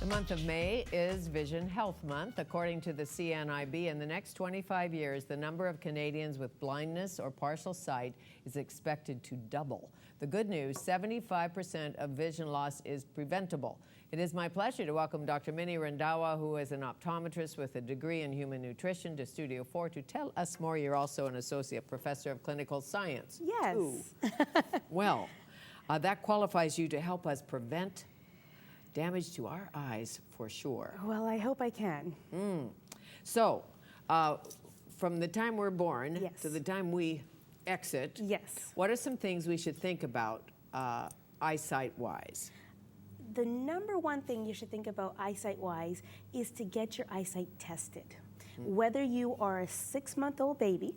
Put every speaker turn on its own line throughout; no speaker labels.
The month of May is Vision Health Month. According to the CNIB, in the next 25 years, the number of Canadians with blindness or partial sight is expected to double. The good news, 75% of vision loss is preventable. It is my pleasure to welcome Dr. Minnie Randhawa, who is an optometrist with a degree in human nutrition, to Studio 4 to tell us more. You're also an associate professor of clinical science.
Yes.
Well, that qualifies you to help us prevent damage to our eyes for sure.
Well, I hope I can.
So, from the time we're born
Yes.
to the time we exit,
Yes.
what are some things we should think about eyesight-wise?
The number one thing you should think about eyesight-wise is to get your eyesight tested. Whether you are a 6-month-old baby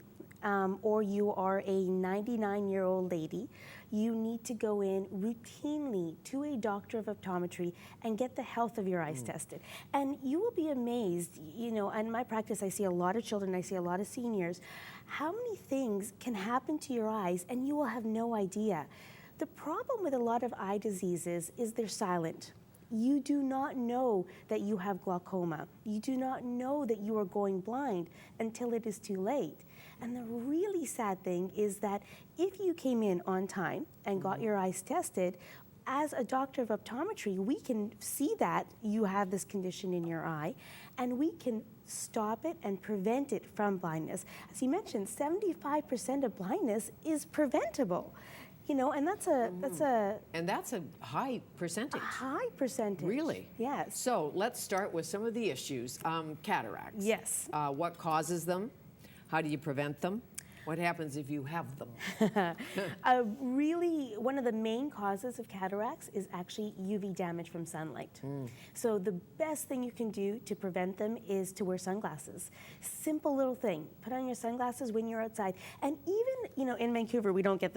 or you are a 99-year-old lady, you need to go in routinely to a doctor of optometry and get the health of your eyes tested. And you will be amazed, you know, in my practice I see a lot of children, I see a lot of seniors, how many things can happen to your eyes and you will have no idea. The problem with a lot of eye diseases is they're silent. You do not know that you have glaucoma. You do not know that you are going blind until it is too late. And the really sad thing is that if you came in on time and got your eyes tested, as a doctor of optometry, we can see that you have this condition in your eye, and we can stop it and prevent it from blindness. As you mentioned, 75% of blindness is preventable. You know, and that's a
high percentage.
A high percentage.
Really?
Yes.
So let's start with some of the issues. Cataracts.
Yes.
What causes them? How do you prevent them? What happens if you have them?
Really, one of the main causes of cataracts is actually UV damage from sunlight. So the best thing you can do to prevent them is to wear sunglasses. Simple little thing. Put on your sunglasses when you're outside. And even, you know, in Vancouver, we don't get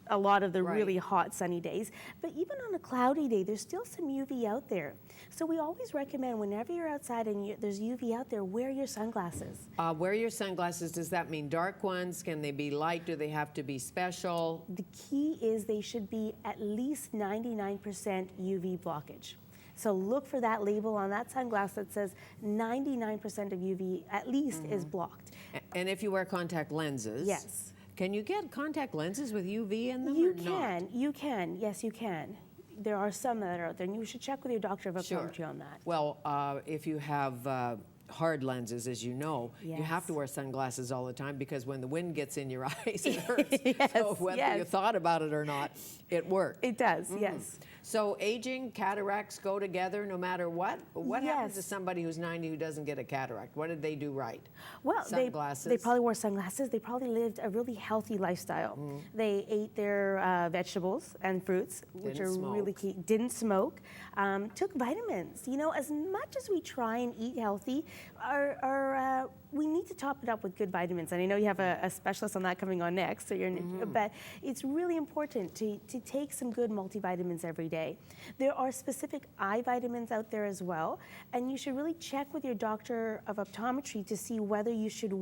a lot of the really hot sunny days, but even on a cloudy day, there's still some UV out there. So we always recommend whenever you're outside and there's UV out there, wear your sunglasses.
Wear your sunglasses, does that mean dark ones? Can they be light? Do they have to be special?
The key is they should be at least 99% UV blockage. So look for that label on that sunglass that says 99% of UV at least is blocked.
And if you wear contact lenses?
Yes.
Can you get contact lenses with UV in them
You
or
can,
not?
you can, yes you can. There are some that are out there, and you should check with your doctor of optometry on that.
Well, if you have hard lenses, as you know, you have to wear sunglasses all the time because when the wind gets in your eyes, it hurts. So whether you thought about it or not, it works.
It does, yes.
So aging, cataracts go together no matter what? What happens to somebody who's 90 who doesn't get a cataract? What did they do right?
Well,
sunglasses?
They probably wore sunglasses. They probably lived a really healthy lifestyle. They ate their vegetables and fruits, which are really key. Didn't smoke. Took vitamins. You know, as much as we try and eat healthy, we need to top it up with good vitamins. And I know you have a specialist on that coming on next, so but it's really important to take some good multivitamins every day. There are specific eye vitamins out there as well, and you should really check with your doctor of optometry to see whether you should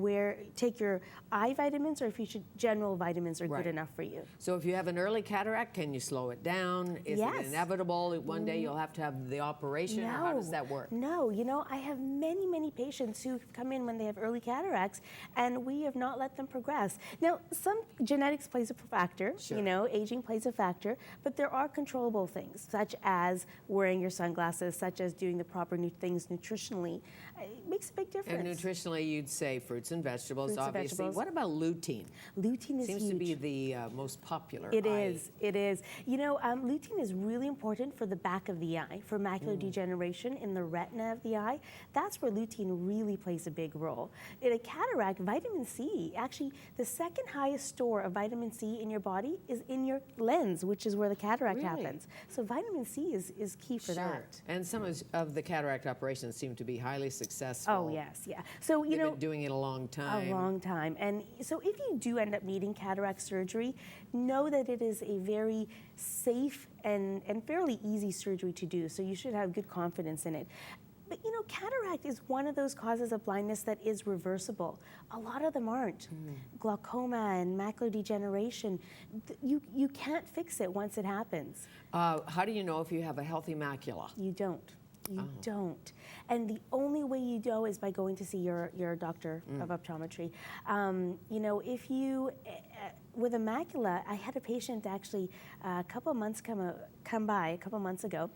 take your eye vitamins or if general vitamins are good enough for you.
So if you have an early cataract, can you slow it down? Is it inevitable? One day you'll have to have the operation?
No.
Or how does that work?
No, you know, I have many patients who come in when they have early cataracts, and we have not let them progress. Now, some genetics plays a factor, you know, aging plays a factor, but there are controllable things, such as wearing your sunglasses, such as doing the proper things nutritionally. It makes a big difference.
And nutritionally, you'd say fruits and vegetables, obviously. What about lutein?
Lutein is
Seems to be the most popular
It is. You know, lutein is really important for the back of the eye, for macular degeneration in the retina of the eye. That's where lutein really plays a big role. In a cataract, vitamin C, actually the second highest store of vitamin C in your body is in your lens, which is where the cataract happens. So vitamin C is key for that.
And some of the cataract operations seem to be highly successful.
Oh, yes, yeah. So, you know,
been doing it a long time.
A long time. And so if you do end up needing cataract surgery, know that it is a very safe and fairly easy surgery to do. So you should have good confidence in it. But you know, cataract is one of those causes of blindness that is reversible. A lot of them aren't. Glaucoma and macular degeneration, you can't fix it once it happens.
How do you know if you have a healthy macula?
You don't. You don't. And the only way you know is by going to see your doctor of optometry. You know, if you, with a macula, I had a patient actually a couple months come by a couple months ago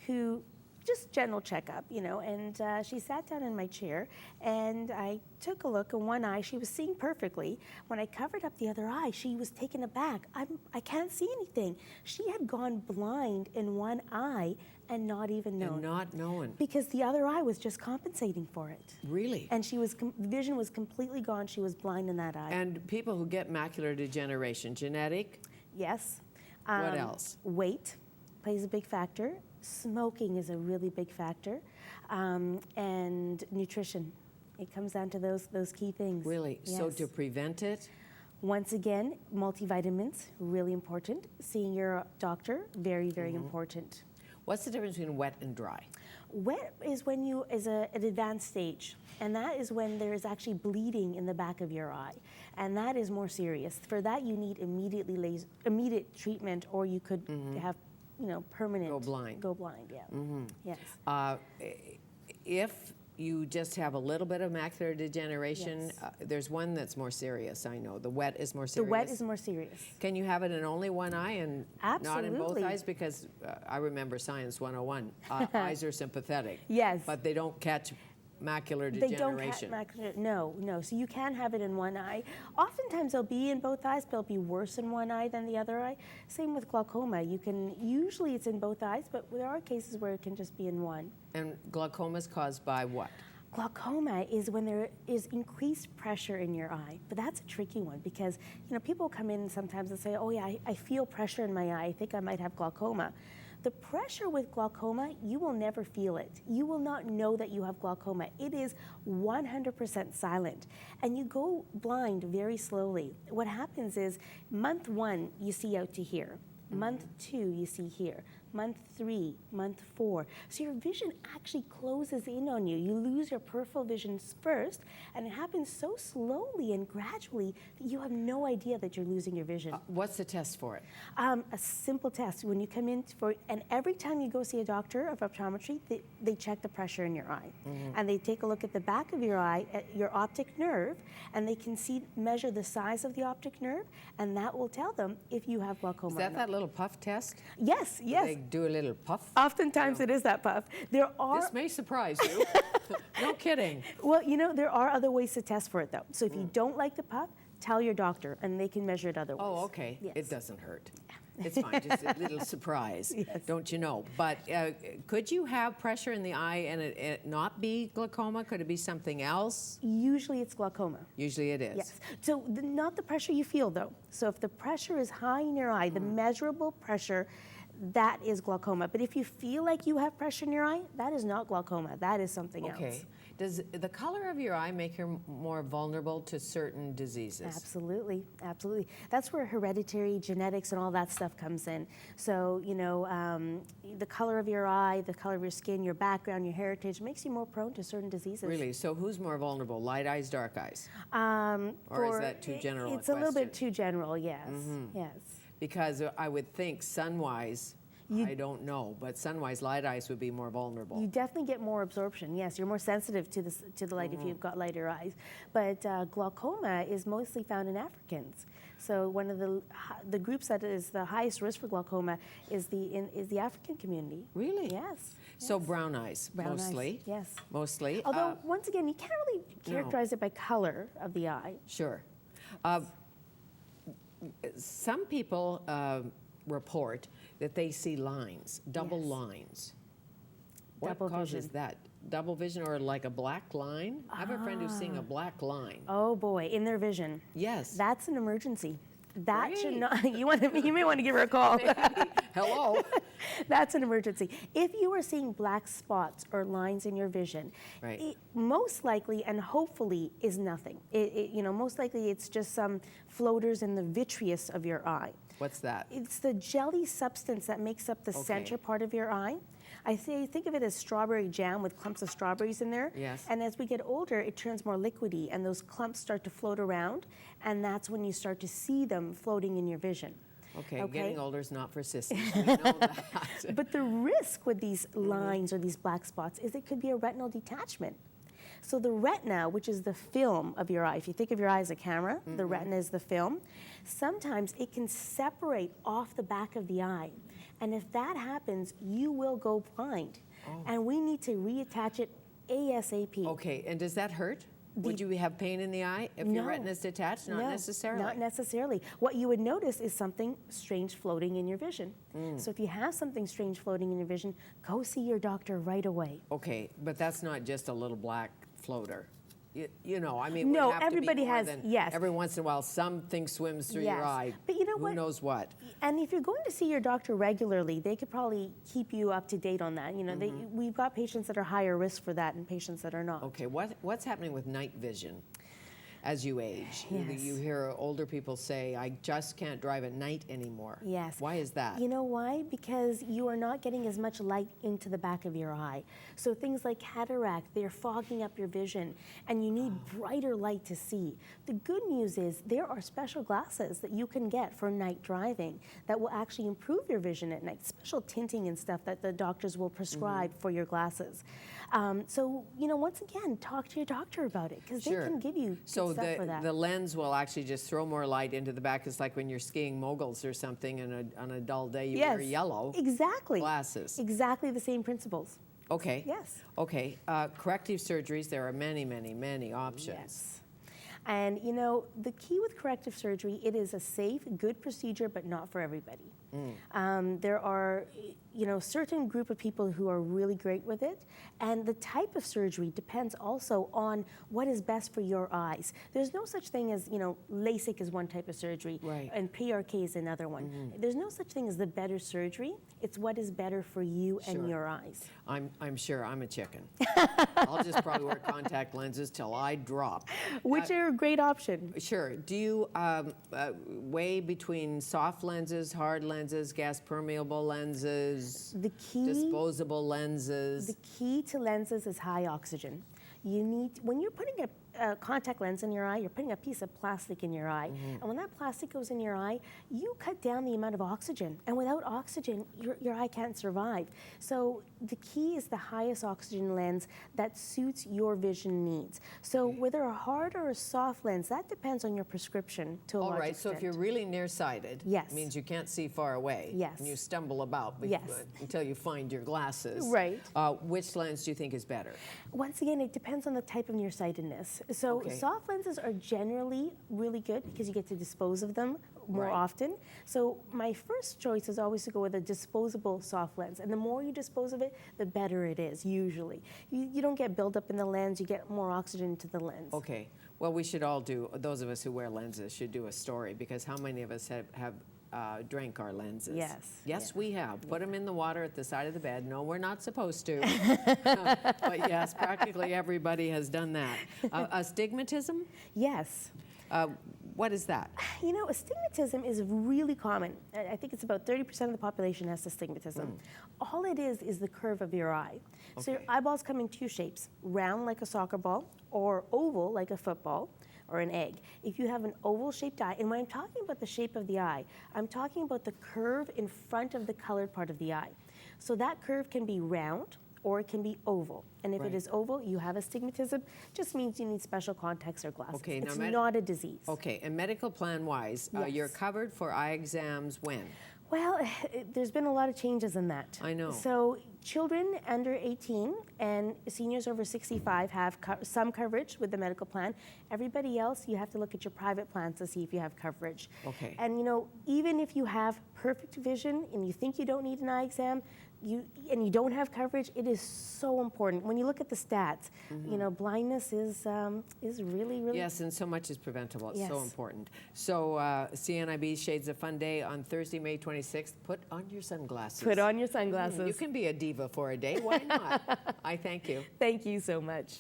who just general checkup, you know, and she sat down in my chair and I took a look in one eye. She was seeing perfectly. When I covered up the other eye, she was taken aback. I can't see anything. She had gone blind in one eye and not even known.
And not knowing.
Because the other eye was just compensating for it.
Really?
And she was, vision was completely gone. She was blind in that eye.
And people who get macular degeneration, genetic?
Yes.
What else?
Weight plays a big factor. Smoking is a really big factor, and nutrition. It comes down to those key things.
Really?
Yes.
So to prevent it?
Once again, multivitamins, really important. Seeing your doctor, very, very important.
What's the difference between wet and dry?
Wet is when you is an advanced stage, and that is when there is actually bleeding in the back of your eye, and that is more serious. For that, you need immediate treatment, or you could have, you know, permanent.
Go blind.
Go blind, yeah. Yes.
If you just have a little bit of macular degeneration,
Yes.
there's one that's more serious, I know. The wet is more
The
serious.
wet is more serious.
Can you have it in only one eye and not in both
Absolutely.
eyes? Because I remember Science 101, eyes are sympathetic.
Yes.
But they don't catch macular
They don't
degeneration.
have macular, no. So you can have it in one eye. Oftentimes they'll be in both eyes, but they'll be worse in one eye than the other eye. Same with glaucoma. Usually it's in both eyes, but there are cases where it can just be in one.
And glaucoma is caused by what?
Glaucoma is when there is increased pressure in your eye, but that's a tricky one because, you know, people come in sometimes and say, oh yeah, I feel pressure in my eye, I think I might have glaucoma. The pressure with glaucoma, you will never feel it. You will not know that you have glaucoma. It is 100% silent, and you go blind very slowly. What happens is, month 1, you see out to here. Month 2, you see here. Month 3, month 4. So your vision actually closes in on you. You lose your peripheral vision first, and it happens so slowly and gradually that you have no idea that you're losing your vision.
What's the test for it?
A simple test. When you come in and every time you go see a doctor of optometry, they check the pressure in your eye. And they take a look at the back of your eye, at your optic nerve, and they can measure the size of the optic nerve, and that will tell them if you have glaucoma
Is
or
that
not.
that little puff test?
Yes, yes.
They do a little puff?
Oftentimes it is that puff. There are,
This may surprise you. No kidding.
well, you know, there are other ways to test for it though. So if you don't like the puff, tell your doctor and they can measure it other ways.
Oh, okay.
Yes.
It doesn't hurt. It's fine, just a little surprise,
Yes.
don't you know? But could you have pressure in the eye and it not be glaucoma? Could it be something else?
Usually it's glaucoma.
Usually it is.
Yes. So not the pressure you feel though. So if the pressure is high in your eye, the measurable pressure, that is glaucoma. But if you feel like you have pressure in your eye, that is not glaucoma. That is something
Okay.
else.
Does the color of your eye make you more vulnerable to certain diseases?
Absolutely, absolutely. That's where hereditary genetics and all that stuff comes in. So, you know, the color of your eye, the color of your skin, your background, your heritage makes you more prone to certain diseases.
Really? So who's more vulnerable, light eyes, dark eyes? Or is that too general a
It's a little bit
question?
too general, yes. Yes.
Because I would think sun-wise, I don't know, but sun-wise, light eyes would be more vulnerable.
You definitely get more absorption. Yes, you're more sensitive to the light if you've got lighter eyes. But glaucoma is mostly found in Africans. So one of the groups that is the highest risk for glaucoma is the African community.
Really?
Yes.
So brown eyes,
Brown eyes,
mostly.
yes.
Mostly.
Although once again, you can't really characterize it by color of the eye.
Sure. Some people report that they see lines, double
Yes.
lines. What
Double
causes
vision.
that? Double vision or like a black line? I have a friend who's seeing a black line.
Oh boy, in their vision.
Yes.
That's an emergency. That should
Great.
not. You may want to give her a call.
Hello.
That's an emergency. If you are seeing black spots or lines in your vision,
Right.
it most likely and hopefully is nothing. Most likely it's just some floaters in the vitreous of your eye.
What's that?
It's the jelly substance that makes up the center part of your eye. Think of it as strawberry jam with clumps of strawberries in there.
Yes.
And as we get older, it turns more liquidy, and those clumps start to float around, and that's when you start to see them floating in your vision.
Okay, getting older is not for sissies. We know that.
But the risk with these lines or these black spots is it could be a retinal detachment. So the retina, which is the film of your eye, if you think of your eye as a camera, the retina is the film, sometimes it can separate off the back of the eye. And if that happens, you will go blind. And we need to reattach it ASAP.
Okay, and does that hurt? Would you have pain in the eye if your retina is detached? Not necessarily.
Not necessarily. What you would notice is something strange floating in your vision. So if you have something strange floating in your vision, go see your doctor right away.
Okay, but that's not just a little black floater. You know, I mean,
no,
have
everybody
to be more
has.
than
Yes.
Every once in a while, something swims through your eye.
But you know
Who knows what?
And if you're going to see your doctor regularly, they could probably keep you up to date on that. You know, we've got patients that are higher risk for that and patients that are not.
Okay, what's happening with night vision as you age?
Yes.
You hear older people say, I just can't drive at night anymore.
Yes.
Why is that?
You know why? Because you are not getting as much light into the back of your eye. So things like cataract, they're fogging up your vision, and you need brighter light to see. The good news is there are special glasses that you can get for night driving that will actually improve your vision at night, special tinting and stuff that the doctors will prescribe for your glasses. So, you know, once again, talk to your doctor about it, because they can give you
So
stuff for that.
the lens will actually just throw more light into the back. It's like when you're skiing moguls or something, and on a dull day you wear yellow glasses.
Exactly the same principles.
Okay.
Yes.
Okay. Corrective surgeries, there are many, many, many options.
Yes. And, you know, the key with corrective surgery, it is a safe, good procedure, but not for everybody. There are, you know, certain group of people who are really great with it, and the type of surgery depends also on what is best for your eyes. There's no such thing as, you know, LASIK is one type of surgery, and PRK is another one. There's no such thing as the better surgery. It's what is better for you and your eyes.
I'm sure I'm a chicken. I'll just probably wear contact lenses till I drop.
Which are a great option.
Sure. Do you weigh between soft lenses, hard lenses, gas permeable lenses, disposable lenses?
The key to lenses is high oxygen. You need, when you're putting a contact lens in your eye, you're putting a piece of plastic in your eye. And when that plastic goes in your eye, you cut down the amount of oxygen. And without oxygen, your eye can't survive. So the key is the highest oxygen lens that suits your vision needs. So whether a hard or a soft lens, that depends on your prescription to a large extent.
So if you're really nearsighted, it means you can't see far away. And you stumble about until you find your glasses. Which lens do you think is better?
Once again, it depends on the type of nearsightedness. So soft lenses are generally really good because you get to dispose of them more often. So my first choice is always to go with a disposable soft lens. And the more you dispose of it, the better it is, usually. You don't get buildup in the lens, you get more oxygen into the lens.
Okay. Well, we should all do, those of us who wear lenses should do a story, because how many of us have drank our lenses? Yes, we have. Put them in the water at the side of the bed. No, we're not supposed to. But yes, practically everybody has done that. Astigmatism?
Yes.
What is that?
You know, astigmatism is really common. I think it's about 30% of the population has astigmatism. All it is the curve of your eye. So your eyeballs come in two shapes, round like a soccer ball or oval like a football or an egg. If you have an oval-shaped eye, and when I'm talking about the shape of the eye, I'm talking about the curve in front of the colored part of the eye. So that curve can be round or it can be oval. And if it is oval, you have astigmatism, just means you need special contacts or glasses.
Okay,
it's not a disease.
Okay, and medical plan-wise, you're covered for eye exams when?
Well, there's been a lot of changes in that.
I know.
So children under 18 and seniors over 65 have some coverage with the medical plan. Everybody else, you have to look at your private plans to see if you have coverage.
Okay.
And you know, even if you have perfect vision and you think you don't need an eye exam, you don't have coverage, it is so important. When you look at the stats, you know, blindness is really, really...
Yes, and so much is preventable. It's so important. So CNIB Shades of Fun Day on Thursday, May 26th. Put on your sunglasses.
Put on your sunglasses.
You can be a diva for a day. Why not? I thank you.
Thank you so much.